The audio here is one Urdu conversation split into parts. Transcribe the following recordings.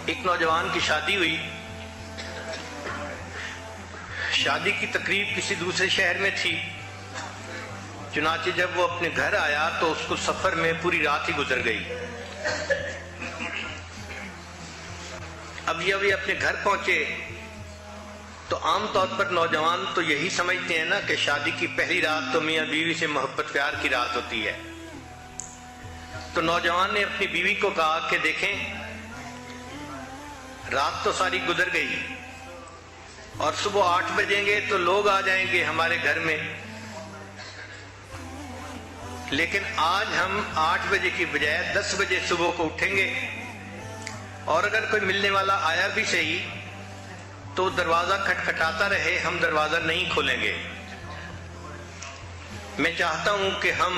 ایک نوجوان کی شادی ہوئی. شادی کی تقریب کسی دوسرے شہر میں تھی. چنانچہ جب وہ اپنے گھر آیا تو اس کو سفر میں پوری رات ہی گزر گئی. اب جب یہ اپنے گھر پہنچے تو عام طور پر نوجوان تو یہی سمجھتے ہیں نا کہ شادی کی پہلی رات تو میاں بیوی سے محبت پیار کی رات ہوتی ہے. تو نوجوان نے اپنی بیوی کو کہا کہ دیکھیں رات تو ساری گزر گئی اور صبح 8 بجیں گے تو لوگ آ جائیں گے ہمارے گھر میں، لیکن آج ہم 8 بجے کی بجائے 10 بجے صبح کو اٹھیں گے، اور اگر کوئی ملنے والا آیا بھی صحیح تو دروازہ کھٹکھٹاتا رہے، ہم دروازہ نہیں کھولیں گے. میں چاہتا ہوں کہ ہم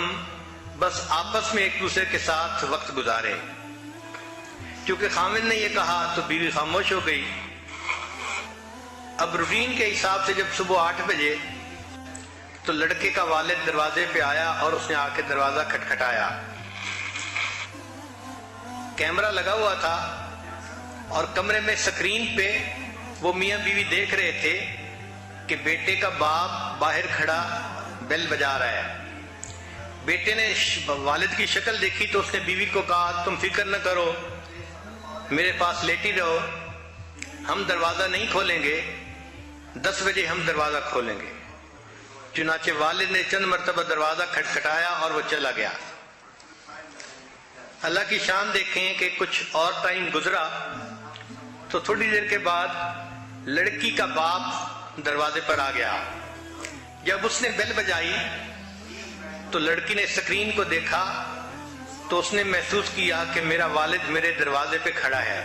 بس آپس میں ایک دوسرے کے ساتھ وقت گزاریں. کیونکہ خامن نے یہ کہا تو بیوی خاموش ہو گئی. اب روٹین کے حساب سے جب صبح 8 بجے تو لڑکے کا والد دروازے پہ آیا اور اس نے آ کے دروازہ کھٹکھٹایا. کیمرہ لگا ہوا تھا اور کمرے میں سکرین پہ وہ میاں بیوی دیکھ رہے تھے کہ بیٹے کا باپ باہر کھڑا بیل بجا رہا ہے. بیٹے نے والد کی شکل دیکھی تو اس نے بیوی کو کہا تم فکر نہ کرو، میرے پاس لیٹی رہو، ہم دروازہ نہیں کھولیں گے، 10 بجے ہم دروازہ کھولیں گے. چنانچہ والد نے چند مرتبہ دروازہ کھٹکھٹایا اور وہ چلا گیا. اللہ کی شان دیکھیں کہ کچھ اور ٹائم گزرا تو تھوڑی دیر کے بعد لڑکی کا باپ دروازے پر آ گیا. جب اس نے بیل بجائی تو لڑکی نے سکرین کو دیکھا تو اس نے محسوس کیا کہ میرا والد میرے دروازے پہ کھڑا ہے.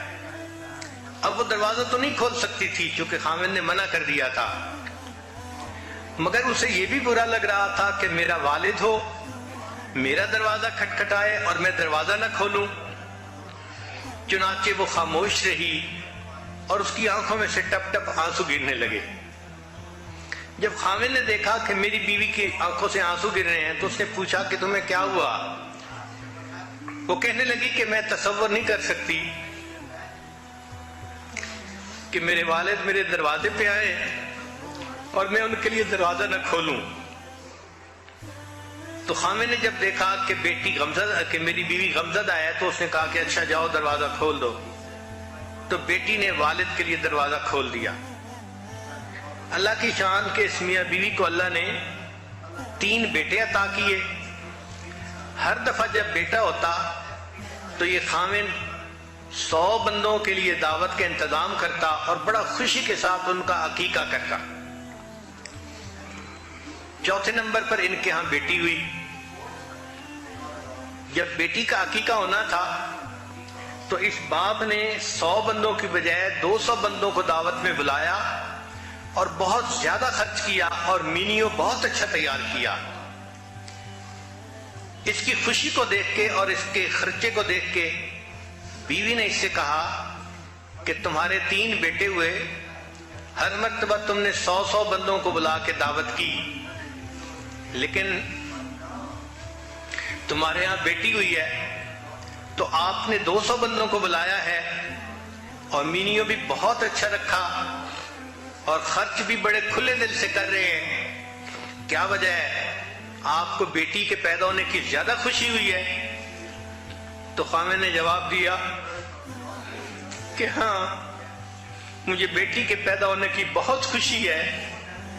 اب وہ دروازہ تو نہیں کھول سکتی تھی چونکہ خامن نے منع کر دیا تھا، مگر اسے یہ بھی برا لگ رہا تھا کہ میرا والد ہو، میرا دروازہ کھٹکھٹائے اور میں دروازہ نہ کھولوں. چنانچہ وہ خاموش رہی اور اس کی آنکھوں میں سے ٹپ ٹپ آنسو گرنے لگے. جب خامن نے دیکھا کہ میری بیوی کی آنکھوں سے آنسو گر رہے ہیں تو اس نے پوچھا کہ تمہیں کیا ہوا؟ وہ کہنے لگی کہ میں تصور نہیں کر سکتی کہ میرے والد میرے دروازے پہ آئے اور میں ان کے لیے دروازہ نہ کھولوں. تو خامن نے جب دیکھا کہ میری بیوی غمزدہ ہے تو اس نے کہا کہ اچھا جاؤ دروازہ کھول دو. تو بیٹی نے والد کے لیے دروازہ کھول دیا. اللہ کی شان کے اس میاں بیوی کو اللہ نے 3 بیٹے عطا کیے. ہر دفعہ جب بیٹا ہوتا تو یہ خامن 100 بندوں کے لیے دعوت کا انتظام کرتا اور بڑا خوشی کے ساتھ ان کا عقیقہ کرتا. چوتھے نمبر پر ان کے ہاں بیٹی ہوئی. جب بیٹی کا عقیقہ ہونا تھا تو اس باپ نے 100 بندوں کی بجائے 200 بندوں کو دعوت میں بلایا اور بہت زیادہ خرچ کیا اور مینیو بہت اچھا تیار کیا. اس کی خوشی کو دیکھ کے اور اس کے خرچے کو دیکھ کے بیوی نے اس سے کہا کہ تمہارے 3 بیٹے ہوئے، ہر مرتبہ تم نے 100 بندوں کو بلا کے دعوت کی، لیکن تمہارے ہاں بیٹی ہوئی ہے تو آپ نے 200 بندوں کو بلایا ہے اور مینیو بھی بہت اچھا رکھا اور خرچ بھی بڑے کھلے دل سے کر رہے ہیں. کیا وجہ ہے؟ آپ کو بیٹی کے پیدا ہونے کی زیادہ خوشی ہوئی ہے؟ تو خامن نے جواب دیا کہ ہاں مجھے بیٹی کے پیدا ہونے کی بہت خوشی ہے.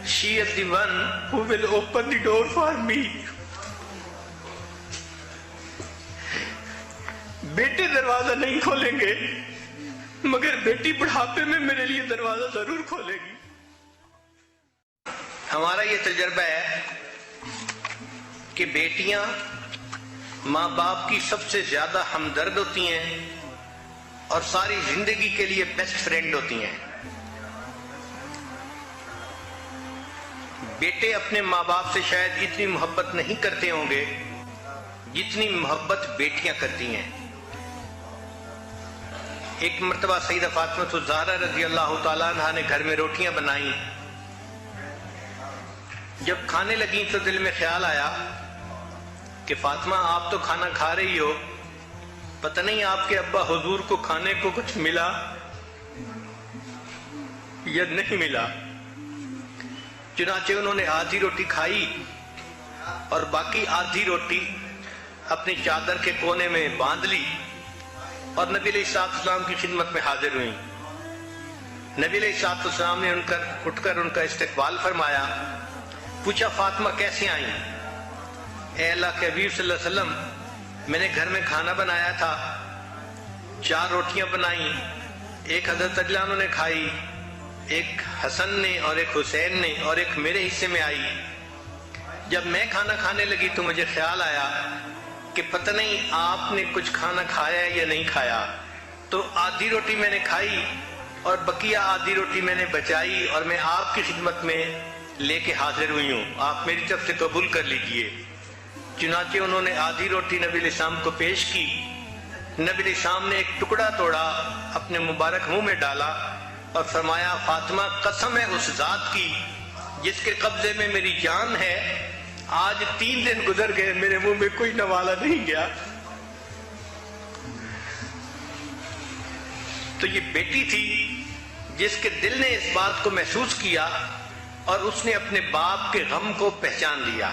She is the one who will open the door for me. بیٹے دروازہ نہیں کھولیں گے مگر بیٹی بڑھاپے میں میرے لیے دروازہ ضرور کھولے گی. ہمارا یہ تجربہ ہے کہ بیٹیاں ماں باپ کی سب سے زیادہ ہمدرد ہوتی ہیں اور ساری زندگی کے لیے بیسٹ فرینڈ ہوتی ہیں. بیٹے اپنے ماں باپ سے شاید اتنی محبت نہیں کرتے ہوں گے جتنی محبت بیٹیاں کرتی ہیں. ایک مرتبہ سیدہ فاطمہ الزہرا رضی اللہ تعالیٰ عنہ نے گھر میں روٹیاں بنائیں. جب کھانے لگیں تو دل میں خیال آیا کہ فاطمہ آپ تو کھانا کھا رہی ہو پتہ نہیں آپ کے ابا حضور کو کھانے کو کچھ ملا یا نہیں ملا۔ چنانچہ انہوں نے آدھی روٹی کھائی اور باقی آدھی روٹی اپنی چادر کے کونے میں باندھ لی اور نبی علیہ السلام کی خدمت میں حاضر ہوئیں۔ نبی علیہ السلام نے اٹھ کر ان کا استقبال فرمایا، پوچھا فاطمہ کیسے آئیں؟ اے اللہ کے حبیب صلی اللہ علیہ وسلم، میں نے گھر میں کھانا بنایا تھا، 4 روٹیاں بنائیں، ایک حضرت علی عنہ نے کھائی، ایک حسن نے اور ایک حسین نے اور ایک میرے حصے میں آئی۔ جب میں کھانا کھانے لگی تو مجھے خیال آیا کہ پتہ نہیں آپ نے کچھ کھانا کھایا یا نہیں کھایا، تو آدھی روٹی میں نے کھائی اور بقیہ آدھی روٹی میں نے بچائی اور میں آپ کی خدمت میں لے کے حاضر ہوئی ہوں، آپ میری طرف سے قبول کر لیجئے۔ چنانچہ انہوں نے آدھی روٹی نبی علیہ السلام کو پیش کی۔ نبی علیہ السلام نے ایک ٹکڑا توڑا، اپنے مبارک منہ میں ڈالا اور فرمایا، فاطمہ قسم ہے اس ذات کی جس کے قبضے میں میری جان ہے، آج 3 دن گزر گئے میرے منہ میں کوئی نوالا نہیں گیا۔ تو یہ بیٹی تھی جس کے دل نے اس بات کو محسوس کیا اور اس نے اپنے باپ کے غم کو پہچان لیا۔